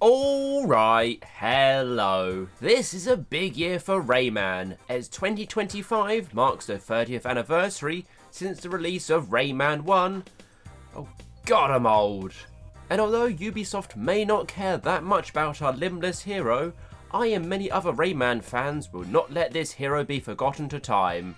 Alright, hello. This is a big year for Rayman, as 2025 marks the 30th anniversary since the release of Rayman 1. Oh god, I'm old. And although Ubisoft may not care that much about our limbless hero, I and many other Rayman fans will not let this hero be forgotten to time.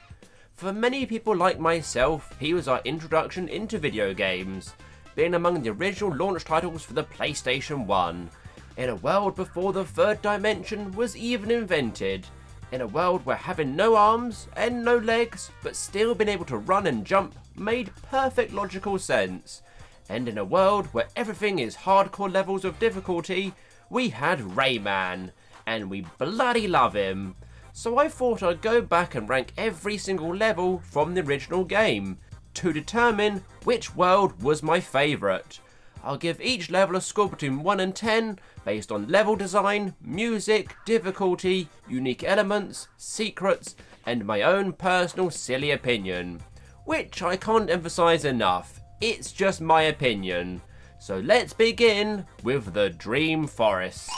For many people like myself, he was our introduction into video games, being among the original launch titles for the PlayStation 1. In a world before the third dimension was even invented. In a world where having no arms and no legs, but still being able to run and jump made perfect logical sense. And in a world where everything is hardcore levels of difficulty, we had Rayman, and we bloody love him. So I thought I'd go back and rank every single level from the original game, to determine which world was my favourite. I'll give each level a score between 1 and 10, based on level design, music, difficulty, unique elements, secrets, and my own personal silly opinion. Which I can't emphasise enough, it's just my opinion. So let's begin with the Dream Forest.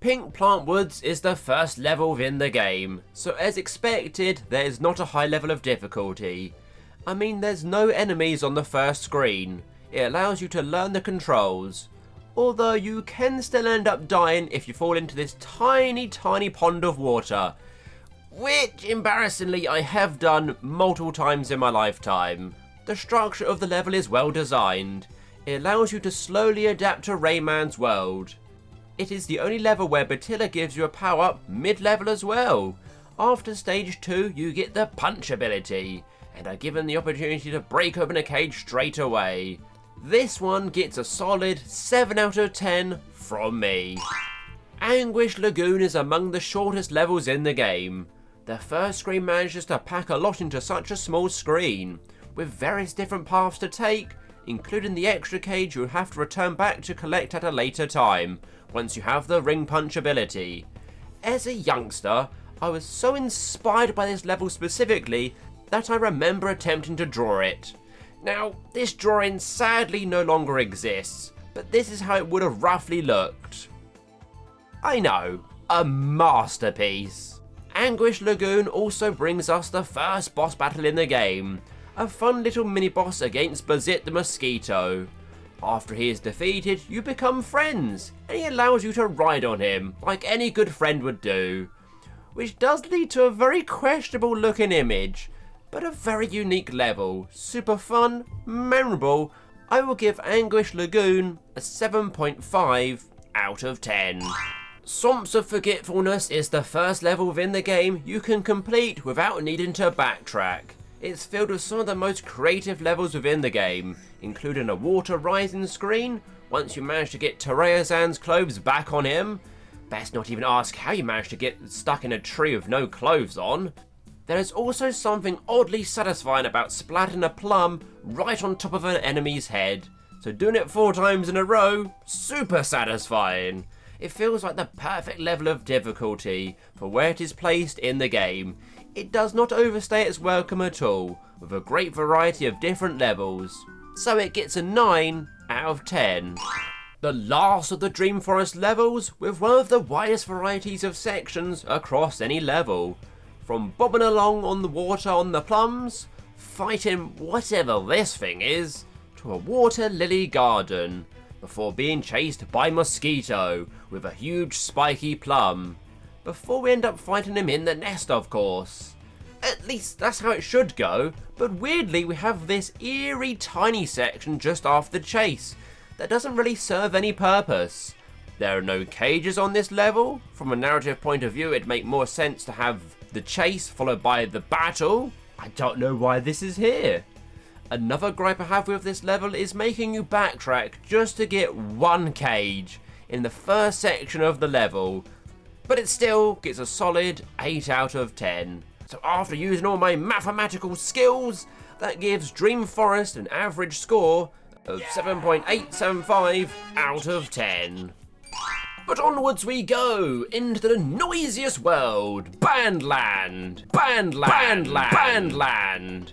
Pink Plant Woods is the first level within the game, so as expected, there is not a high level of difficulty. I mean, there's no enemies on the first screen. It allows you to learn the controls, although you can still end up dying if you fall into this tiny pond of water, which embarrassingly I have done multiple times in my lifetime. The structure of the level is well designed. It allows you to slowly adapt to Rayman's world. It is the only level where Batilla gives you a power up mid-level as well. After stage 2 you get the punch ability, and are given the opportunity to break open a cage straight away. This one gets a solid 7 out of 10 from me. Anguish Lagoon is among the shortest levels in the game. The first screen manages to pack a lot into such a small screen, with various different paths to take, including the extra cage you'll have to return back to collect at a later time, once you have the ring punch ability. As a youngster, I was so inspired by this level specifically that I remember attempting to draw it. Now, this drawing sadly no longer exists, but this is how it would have roughly looked. I know, a masterpiece. Anguish Lagoon also brings us the first boss battle in the game, a fun little mini-boss against Bazit the Moskito. After he is defeated, you become friends, and he allows you to ride on him, like any good friend would do. Which does lead to a very questionable looking image, but a very unique level, super fun, memorable. I will give Anguish Lagoon a 7.5 out of 10. Swamps of Forgetfulness is the first level within the game you can complete without needing to backtrack. It's filled with some of the most creative levels within the game, including a water rising screen once you manage to get Terayazan's clothes back on him. Best not even ask how you managed to get stuck in a tree with no clothes on. There is also something oddly satisfying about splatting a plum right on top of an enemy's head, so doing it 4 times in a row, super satisfying. It feels like the perfect level of difficulty for where it is placed in the game. It does not overstay its welcome at all, with a great variety of different levels, so it gets a 9 out of 10. The last of the Dream Forest levels, with one of the widest varieties of sections across any level. From bobbing along on the water on the plums, fighting whatever this thing is, to a water lily garden, before being chased by Moskito with a huge spiky plum, before we end up fighting him in the nest, of course. At least that's how it should go, but weirdly we have this eerie tiny section just after the chase that doesn't really serve any purpose. There are no cages on this level. From a narrative point of view, it'd make more sense to have the chase followed by the battle. I don't know why this is here. Another gripe I have with this level is making you backtrack just to get one cage in the first section of the level, but it still gets a solid 8 out of 10. So after using all my mathematical skills, that gives Dream Forest an average score of 7.875 out of 10. But onwards we go into the noisiest world, Bandland. Bandland.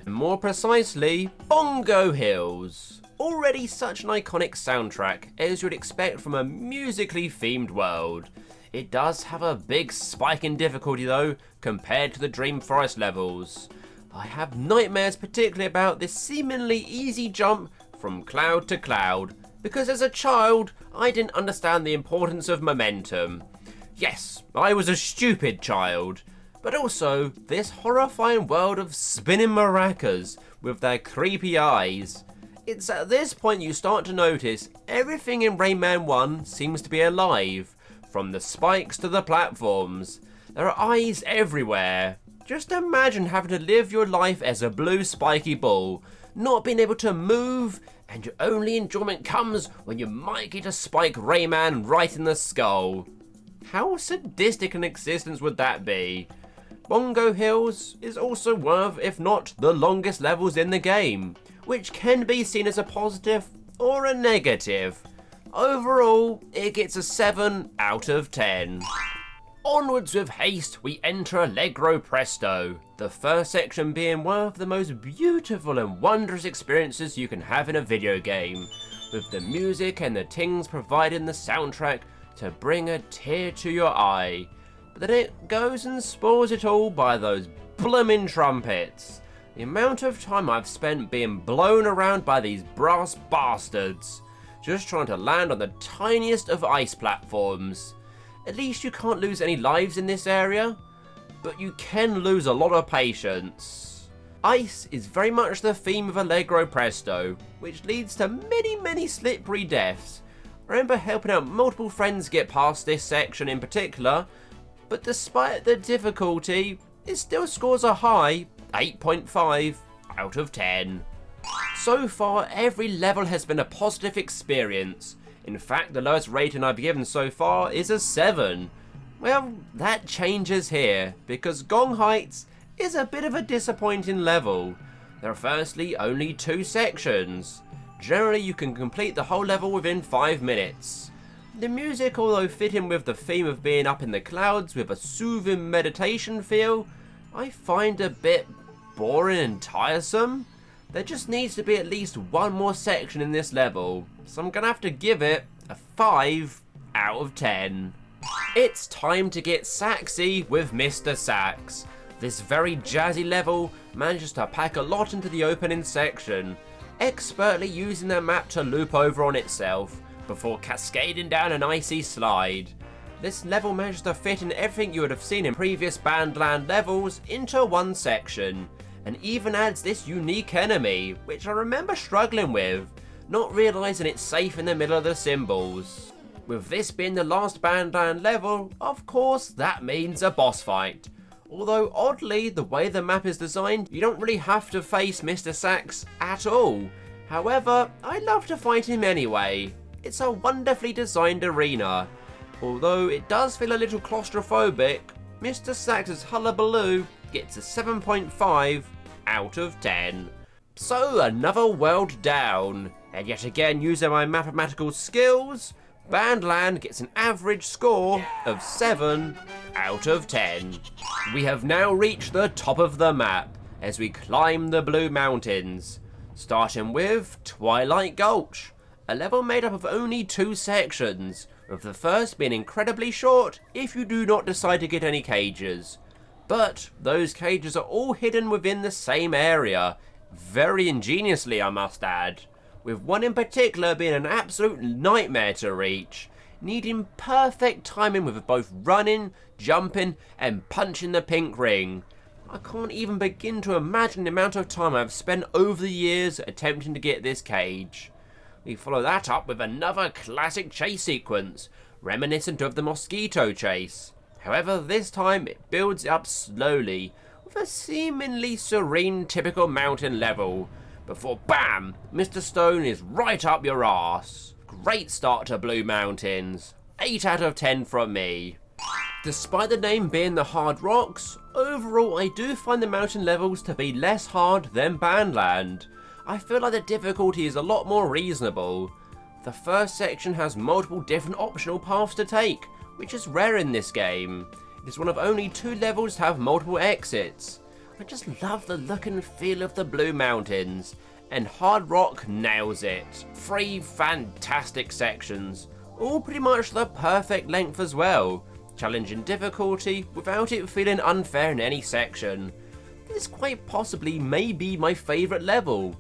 More precisely, Bongo Hills. Already such an iconic soundtrack as you'd expect from a musically themed world. It does have a big spike in difficulty though, compared to the Dream Forest levels. I have nightmares particularly about this seemingly easy jump from cloud to cloud, because as a child, I didn't understand the importance of momentum. Yes, I was a stupid child, but also this horrifying world of spinning maracas with their creepy eyes. It's at this point you start to notice everything in Rayman 1 seems to be alive, from the spikes to the platforms. There are eyes everywhere. Just imagine having to live your life as a blue spiky ball, not being able to move, and your only enjoyment comes when you might get a spike Rayman right in the skull. How sadistic an existence would that be? Bongo Hills is also one of, if not the longest levels in the game, which can be seen as a positive or a negative. Overall, it gets a 7 out of 10. Onwards with haste, we enter Allegro Presto, the first section being one of the most beautiful and wondrous experiences you can have in a video game, with the music and the things provided in the soundtrack to bring a tear to your eye. But then it goes and spoils it all by those bloomin' trumpets. The amount of time I've spent being blown around by these brass bastards, just trying to land on the tiniest of ice platforms. At least you can't lose any lives in this area, but you can lose a lot of patience. Ice is very much the theme of Allegro Presto, which leads to many slippery deaths. I remember helping out multiple friends get past this section in particular, but despite the difficulty, it still scores a high 8.5 out of 10. So far, every level has been a positive experience. In fact, the lowest rating I've given so far is a 7. Well, that changes here, because Gong Heights is a bit of a disappointing level. There are firstly only 2 sections. Generally, you can complete the whole level within 5 minutes. The music, although fitting with the theme of being up in the clouds with a soothing meditation feel, I find a bit boring and tiresome. There just needs to be at least one more section in this level, so I'm gonna have to give it a 5 out of 10. It's time to get saxy with Mr. Sax. This very jazzy level manages to pack a lot into the opening section, expertly using the map to loop over on itself before cascading down an icy slide. This level manages to fit in everything you would have seen in previous Bandland levels into one section, and even adds this unique enemy, which I remember struggling with, not realising it's safe in the middle of the symbols. With this being the last Bandland level, of course that means a boss fight. Although oddly, the way the map is designed, you don't really have to face Mr. Sax at all. However, I love to fight him anyway. It's a wonderfully designed arena. Although it does feel a little claustrophobic, Mr. Sax's Hullaballo gets a 7.5 out of 10. So another world down, and yet again using my mathematical skills, Bandland gets an average score of 7 out of 10. We have now reached the top of the map as we climb the Blue Mountains, starting with Twilight Gulch, a level made up of only 2 sections, with the first being incredibly short if you do not decide to get any cages. But those cages are all hidden within the same area, very ingeniously I must add, with one in particular being an absolute nightmare to reach, needing perfect timing with both running, jumping and punching the pink ring. I can't even begin to imagine the amount of time I've spent over the years attempting to get this cage. We follow that up with another classic chase sequence, reminiscent of the Moskito chase. However, this time it builds up slowly, with a seemingly serene typical mountain level, before BAM! Mr. Stone is right up your arse. Great start to Blue Mountains. 8 out of 10 from me. Despite the name being the Hard Rocks, overall I do find the mountain levels to be less hard than Bandland. I feel like the difficulty is a lot more reasonable. The first section has multiple different optional paths to take, which is rare in this game. It is one of only 2 levels to have multiple exits. I just love the look and feel of the Blue Mountains, and Hard Rock nails it. 3 fantastic sections, all pretty much the perfect length as well. Challenging difficulty without it feeling unfair in any section. This quite possibly may be my favourite level.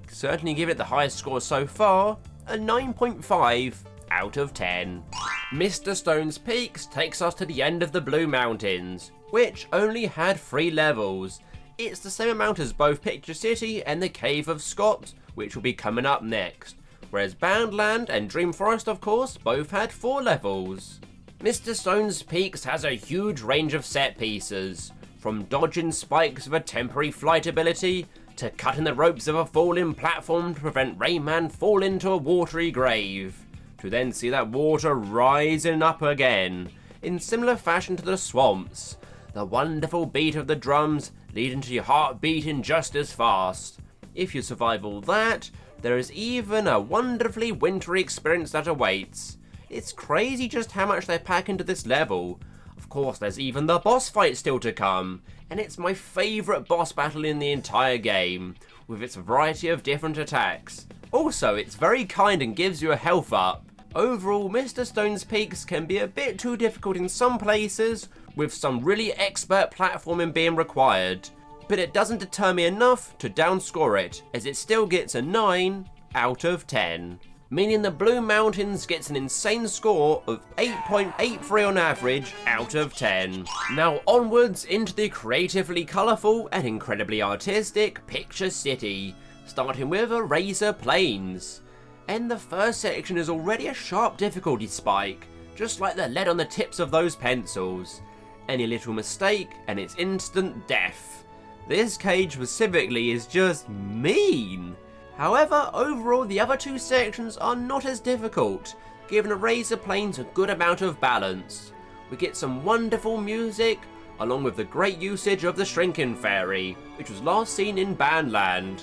Certainly give it the highest score so far, a 9.5 out of 10. Mr. Stone's Peaks takes us to the end of the Blue Mountains, which only had 3 levels. It's the same amount as both Picture City and the Cave of Skops, which will be coming up next. Whereas Boundland and Dream Forest, of course, both had 4 levels. Mr. Stone's Peaks has a huge range of set pieces, from dodging spikes with a temporary flight ability, to cutting the ropes of a falling platform to prevent Rayman falling into a watery grave, to then see that water rising up again, in similar fashion to the swamps. The wonderful beat of the drums leading to your heart beating just as fast. If you survive all that, there is even a wonderfully wintry experience that awaits. It's crazy just how much they pack into this level. Of course, there's even the boss fight still to come, and it's my favourite boss battle in the entire game, with its variety of different attacks. Also, it's very kind and gives you a health up. Overall, Mr. Stone's Peaks can be a bit too difficult in some places, with some really expert platforming being required, but it doesn't deter me enough to downscore it, as it still gets a 9 out of 10. Meaning the Blue Mountains gets an insane score of 8.83 on average out of 10. Now onwards into the creatively colourful and incredibly artistic Picture City, starting with Eraser Plains. And the first section is already a sharp difficulty spike, just like the lead on the tips of those pencils. Any little mistake and it's instant death. This cage specifically is just mean. However, overall the other 2 sections are not as difficult, giving Eraser Plains a good amount of balance. We get some wonderful music, along with the great usage of the Shrinking Fairy, which was last seen in Bandland.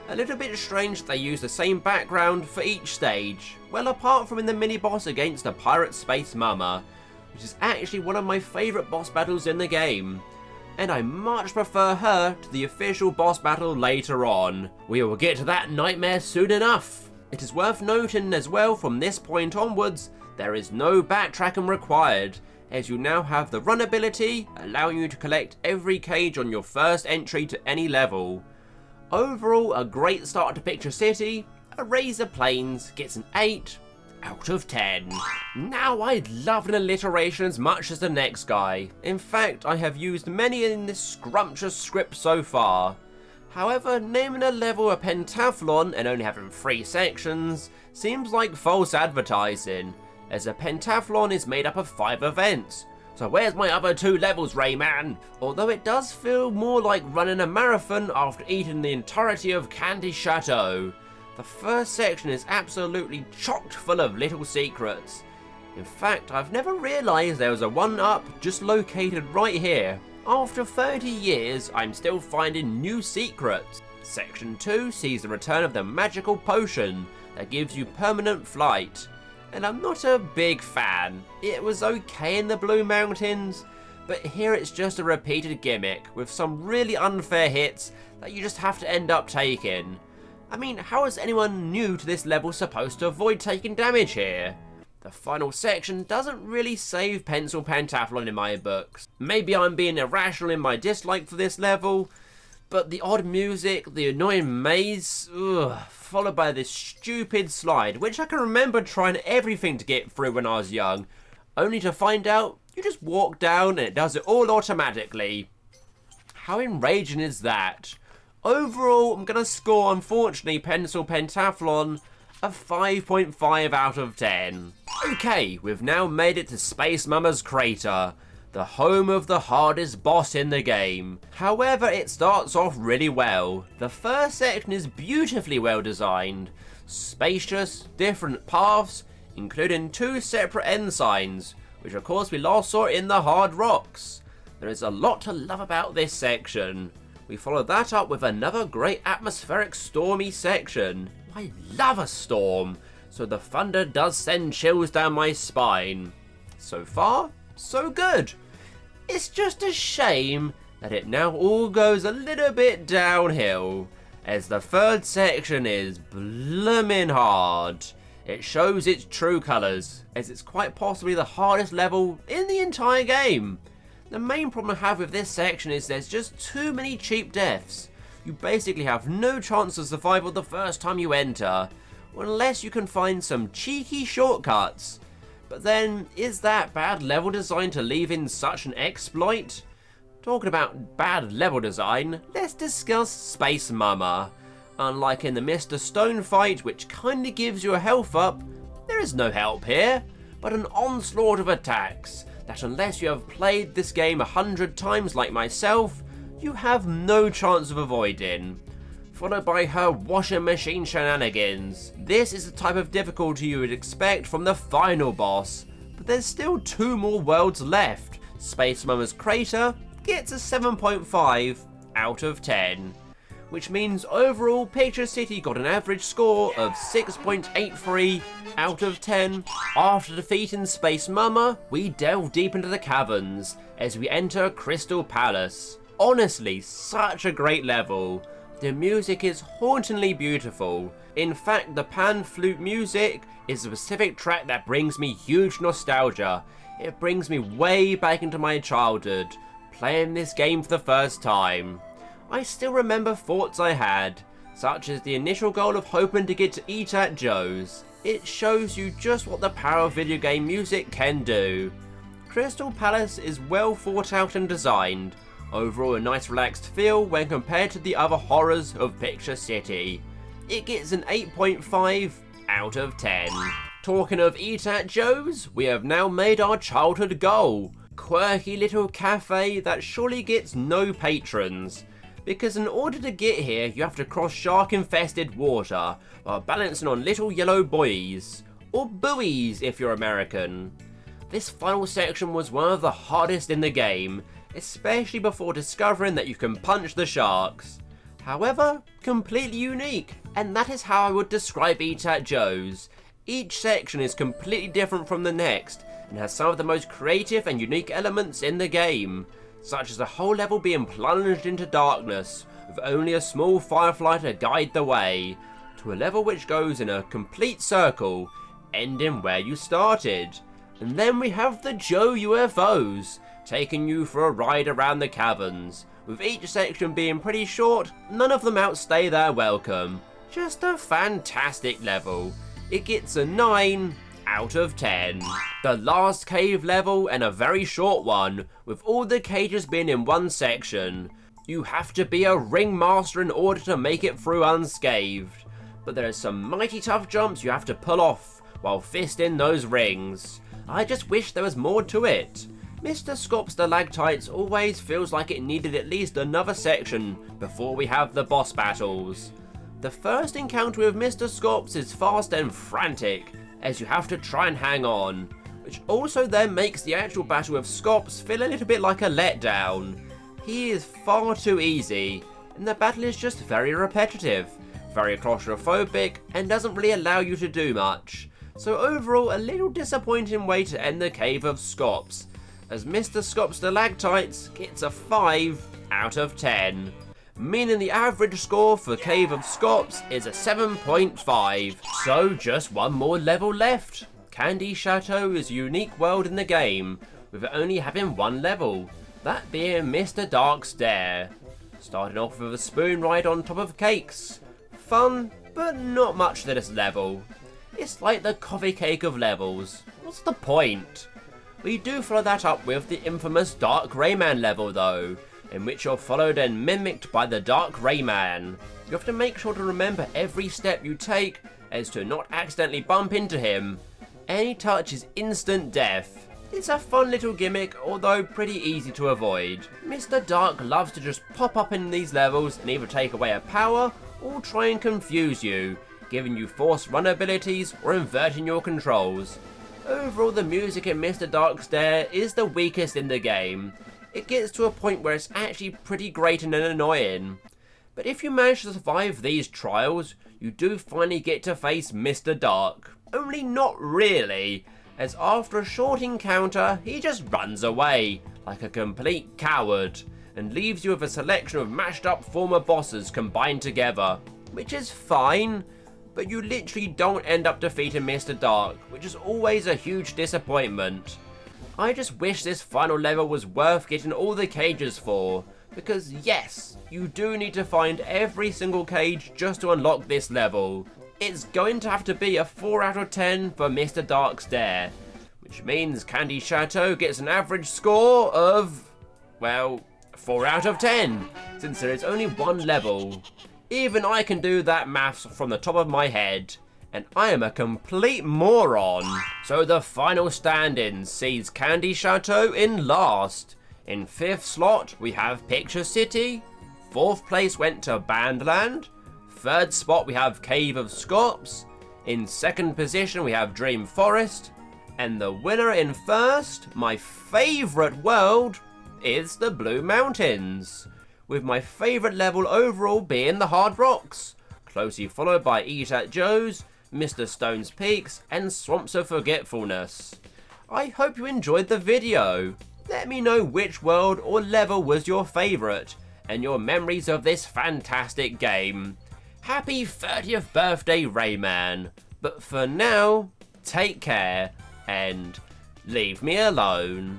A little bit strange that they use the same background for each stage, well apart from in the mini-boss against the Pirate Space Mama, which is actually one of my favourite boss battles in the game. And I much prefer her to the official boss battle later on. We will get to that nightmare soon enough. It is worth noting as well from this point onwards, there is no backtracking required, as you now have the run ability, allowing you to collect every cage on your first entry to any level. Overall, a great start to Picture City. Eraser Plains gets an 8 out of 10. Now I love an alliteration as much as the next guy. In fact, I have used many in this scrumptious script so far. However, naming a level a pentathlon and only having 3 sections seems like false advertising, as a pentathlon is made up of 5 events. So where's my other 2 levels, Rayman? Although it does feel more like running a marathon after eating the entirety of Candy Chateau. The first section is absolutely chock full of little secrets. In fact, I've never realised there was a 1-up just located right here. After 30 years, I'm still finding new secrets. Section 2 sees the return of the magical potion that gives you permanent flight. And I'm not a big fan. It was okay in the Blue Mountains, but here it's just a repeated gimmick with some really unfair hits that you just have to end up taking. I mean, how is anyone new to this level supposed to avoid taking damage here? The final section doesn't really save Pencil Pentathlon in my books. Maybe I'm being irrational in my dislike for this level, but the odd music, the annoying maze, followed by this stupid slide, which I can remember trying everything to get through when I was young, only to find out you just walk down and it does it all automatically. How enraging is that? Overall, I'm going to score, unfortunately, Pencil Pentathlon a 5.5 out of 10. Okay, we've now made it to Space Mama's Crater, the home of the hardest boss in the game. However, it starts off really well. The first section is beautifully well designed, spacious, different paths, including 2 separate end signs, which of course we last saw in the Hard Rocks. There is a lot to love about this section. We follow that up with another great atmospheric stormy section. I love a storm. so the thunder does send chills down my spine. So far, so good. It's just a shame that it now all goes a little bit downhill, as the third section is bloomin' hard. It shows its true colours, as it's quite possibly the hardest level in the entire game. The main problem I have with this section is there's just too many cheap deaths. You basically have no chance of survival the first time you enter, unless you can find some cheeky shortcuts. But then, is that bad level design to leave in such an exploit? Talking about bad level design, let's discuss Space Mama. Unlike in the Mr. Stone fight, which kinda gives you a health up, there is no help here, but an onslaught of attacks that, unless you have played this game 100 times like myself, you have no chance of avoiding. Followed by her washing machine shenanigans. This is the type of difficulty you would expect from the final boss, but there's still 2 more worlds left. Space Mama's Crater gets a 7.5 out of 10. Which means overall Picture City got an average score of 6.83 out of 10. After defeating Space Mama, we delve deep into the caverns as we enter Crystal Palace. Honestly, such a great level. The music is hauntingly beautiful. In fact, the pan flute music is a specific track that brings me huge nostalgia. It brings me way back into my childhood, playing this game for the first time. I still remember thoughts I had, such as the initial goal of hoping to get to Eat at Joe's. It shows you just what the power of video game music can do. Crystal Palace is well thought out and designed. Overall a nice relaxed feel when compared to the other horrors of Picture City. It gets an 8.5 out of 10. Talking of Eat at Joe's, we have now made our childhood goal. Quirky little cafe that surely gets no patrons. Because in order to get here, you have to cross shark-infested water while balancing on little yellow buoys, or buoys if you're American. This final section was one of the hardest in the game, especially before discovering that you can punch the sharks. However, completely unique, and that is how I would describe Eat at Joe's. Each section is completely different from the next, and has some of the most creative and unique elements in the game, such as the whole level being plunged into darkness, with only a small firefly to guide the way, to a level which goes in a complete circle, ending where you started. And then we have the Joe UFOs, taking you for a ride around the caverns. With each section being pretty short, none of them outstay their welcome. Just a fantastic level. It gets a 9 out of 10. The last cave level, and a very short one, with all the cages being in one section. You have to be a ringmaster in order to make it through unscathed. But there are some mighty tough jumps you have to pull off while fisting those rings. I just wish there was more to it. Mr. Skops Stalactites always feels like it needed at least another section before we have the boss battles. The first encounter with Mr. Skops is fast and frantic, as you have to try and hang on, which also then makes the actual battle with Skops feel a little bit like a letdown. He is far too easy, and the battle is just very repetitive, very claustrophobic, and doesn't really allow you to do much. So overall, a little disappointing way to end the Cave of Skops, as Mr. Skops Stalactites gets a 5 out of 10. Meaning the average score for Cave of Skops is a 7.5. So just one more level left. Candy Chateau is a unique world in the game, with it only having one level, that being Mr. Dark's Dare. Starting off with a spoon ride on top of cakes. Fun, but not much to this level. It's like the coffee cake of levels. What's the point? We do follow that up with the infamous Dark Rayman level though, in which you're followed and mimicked by the Dark Rayman. You have to make sure to remember every step you take as to not accidentally bump into him. Any touch is instant death. It's a fun little gimmick, although pretty easy to avoid. Mr. Dark loves to just pop up in these levels and either take away a power or try and confuse you, giving you forced run abilities or inverting your controls. Overall, the music in Mr. Dark's Dare is the weakest in the game. It gets to a point where it's actually pretty grating and annoying. But if you manage to survive these trials, you do finally get to face Mr. Dark. only not really, as after a short encounter, he just runs away like a complete coward and leaves you with a selection of mashed up former bosses combined together, which is fine, but you literally don't end up defeating Mr. Dark, which is always a huge disappointment. I just wish this final level was worth getting all the cages for, because yes, you do need to find every single cage just to unlock this level. It's going to have to be a 4 out of 10 for Mr. Dark's Dare, which means Candy Chateau gets an average score of, well, 4 out of 10, since there is only one level. Even I can do that maths from the top of my head, and I am a complete moron. So the final stand-in sees Candy Chateau in last. In 5th slot, we have Picture City. 4th place went to Bandland. 3rd spot, we have Cave of Skops. In 2nd position, we have Dream Forest. And the winner in 1st, my favourite world, is the Blue Mountains, with my favourite level overall being the Hard Rocks, closely followed by Eat at Joe's, Mr. Stone's Peaks, and Swamps of Forgetfulness. I hope you enjoyed the video. Let me know which world or level was your favourite, and your memories of this fantastic game. Happy 30th birthday, Rayman. But for now, take care, and leave me alone.